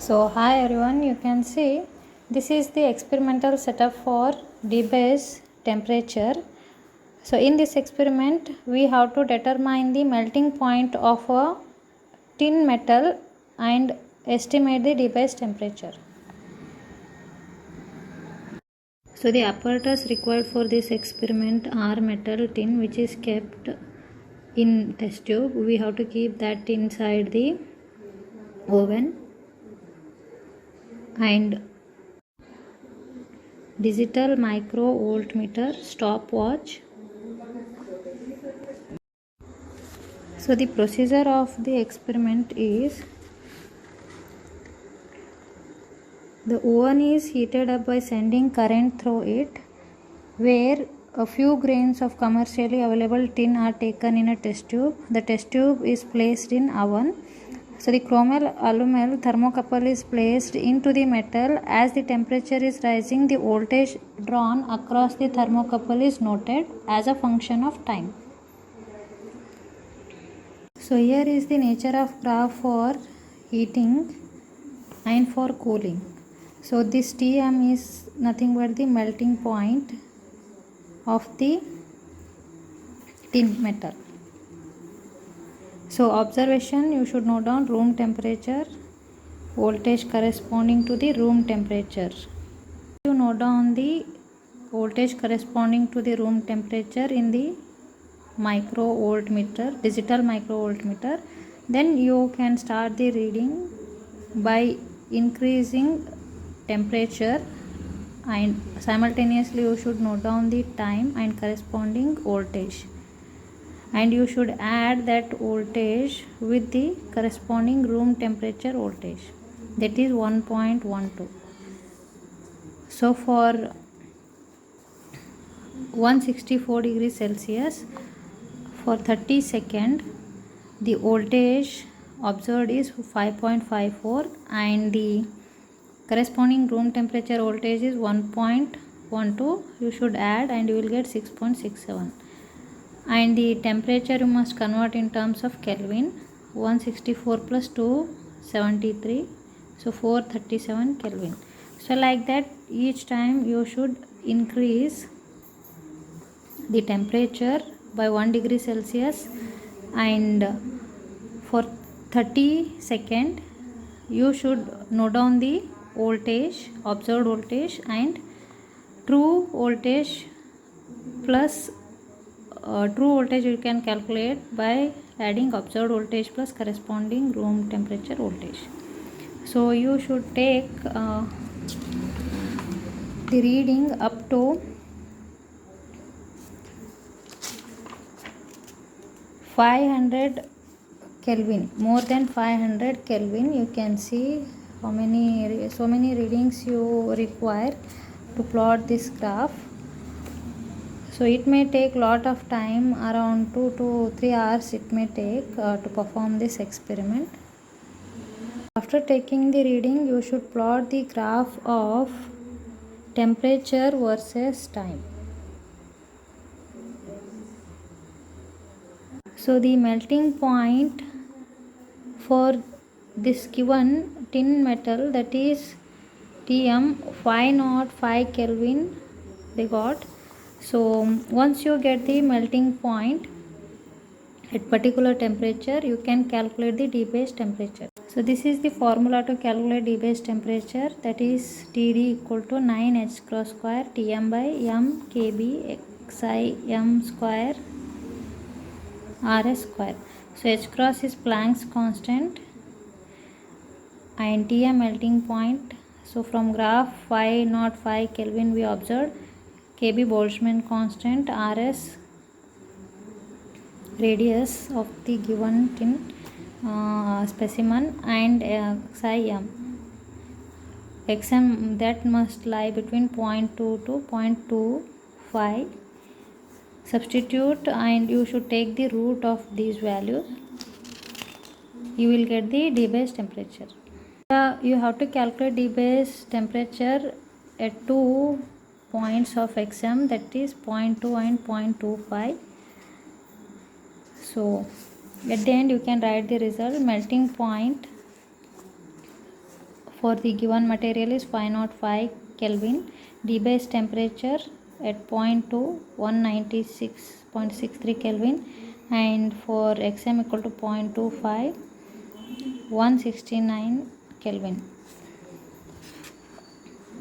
So hi everyone, you can see this is the experimental setup for Debyes temperature. So in this experiment we have to determine the melting point of a tin metal and estimate the Debyes temperature. So the apparatus required for this experiment are metal tin which is kept in test tube. We have to keep that inside the oven, and digital micro voltmeter, stopwatch. So the procedure of the experiment is the oven is heated up by sending current through it, where a few grains of commercially available tin are taken in a test tube. The test tube is placed in oven. So the chromel alumel thermocouple is placed into the metal. As the temperature is rising, the voltage drawn across the thermocouple is noted as a function of time. So here is the nature of graph for heating and for cooling. So this Tm is nothing but the melting point of the tin metal. So observation, you should note down room temperature, voltage corresponding to the room temperature. You note down the voltage corresponding to the room temperature in the micro voltmeter, digital micro voltmeter. Then you can start the reading by increasing temperature, and simultaneously you should note down the time and corresponding voltage, and you should add that voltage with the corresponding room temperature voltage, that is 1.12. So for 164 degrees Celsius, for 30 seconds the voltage observed is 5.54 and the corresponding room temperature voltage is 1.12. You should add and you will get 6.67, and the temperature you must convert in terms of Kelvin. 164 plus 2 73, so 437 Kelvin. So like that, each time you should increase the temperature by 1 degree Celsius, and for 30 seconds you should note down the voltage, observed voltage, and true voltage plus true voltage you can calculate by adding observed voltage plus corresponding room temperature voltage. So you should take the reading up to 500 Kelvin, more than 500 Kelvin. You can see so many readings you require to plot this graph. So it may take lot of time, around 2 to 3 hours it may take to perform this experiment. After taking the reading, you should plot the graph of temperature versus time. So the melting point for this given tin metal, that is Tm 505 Kelvin they got. So once you get the melting point at particular temperature, you can calculate the Debyes temperature. So this is the formula to calculate Debyes temperature, that is Td equal to 9h cross square Tm by m Kb xi m square Rs square. So h cross is Planck's constant and Tm melting point. So from graph 505 Kelvin we observed Kb Boltzmann constant, Rs radius of the given tin specimen, and xi m. xm that must lie between 0.2 to 0.25. Substitute and you should take the root of these values. You will get the Debyes temperature. You have to calculate Debyes temperature at 2 points of xm, that is 0.2 and 0.25. So at the end you can write the result. Melting point for the given material is 505 Kelvin. Debyes temperature at 0.2 196.63 Kelvin, and for XM equal to 0.25 169 Kelvin.